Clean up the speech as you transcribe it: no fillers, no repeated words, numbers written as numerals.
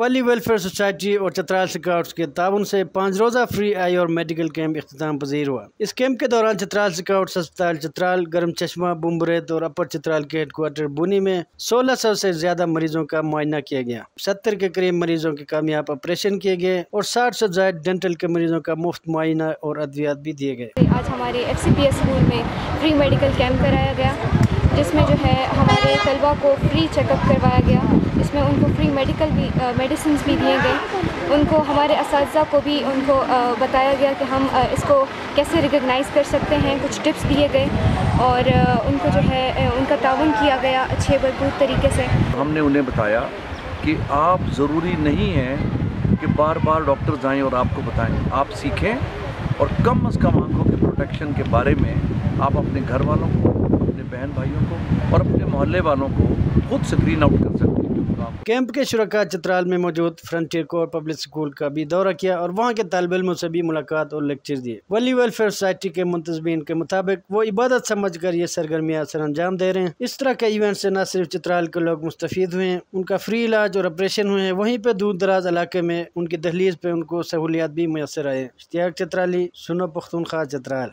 ولی welfare society اور Chitral scouts کے تعاون سے 5 روزہ فری آئی اور میڈیکل کیمپ اختتام پذیر ہوا۔ اس کیمپ کے دوران چترال سکاؤٹس ہسپتال چترال، گرم چشمہ، بمبریت اور اپر چترال کے ہیڈ کوارٹر بونی میں 1600 سے زیادہ مریضوں کا معائنہ کیا گیا۔ 70 کے قریب مریضوں کے کامیاب آپریشن کیے گئے اور 60 سے زائد ڈینٹل کے مریضوں کا مفت معائنہ اور ادویات بھی دیے گئے۔ آج ہمارے FCPS اسکول میں فری میڈیکل کیمپ کرایا گیا، جس میں جو ہے ہمارے طلبہ کو فری چیک اپ کروایا گیا، جس میں ان کو فری میڈیسنز بھی دیے گئے۔ ان کو ہمارے اساتذہ کو بھی ان کو بتایا گیا کہ ہم اس کو کیسے ریکگنائز کر سکتے ہیں، کچھ ٹپس دیے گئے اور ان کو جو ہے ان کا تعاون کیا گیا اچھے بھرپور طریقے سے۔ ہم نے انہیں بتایا کہ آپ ضروری نہیں ہے کہ بار بار ڈاکٹرز آئیں اور آپ کو بتائیں، آپ سیکھیں اور کم از کم آنکھوں کے پروٹیکشن کے بارے میں آپ اپنے گھر والوں کو، اپنے بہن بھائیوں کو اور اپنے محلے والوں کو خود اسکرین آؤٹ کر سکتے ہیں۔ کیمپ کے شرکاء چترال میں موجود فرنٹیئر کور پبلک اسکول کا بھی دورہ کیا اور وہاں کے طالب علموں سے بھی ملاقات اور لیکچر دیے۔ ولی ویلفیئر سوسائٹی کے منتظمین کے مطابق وہ عبادت سمجھ کر یہ سرگرمیاں سر انجام دے رہے ہیں۔ اس طرح کے ایونٹ سے نہ صرف چترال کے لوگ مستفید ہوئے ہیں، ان کا فری علاج اور آپریشن ہوئے ہیں، وہیں پہ دور دراز علاقے میں ان کی دہلیز پہ ان کو سہولیات بھی میسر آئے۔ اشتیاق چترالی، سنو پختونخوا، چترال۔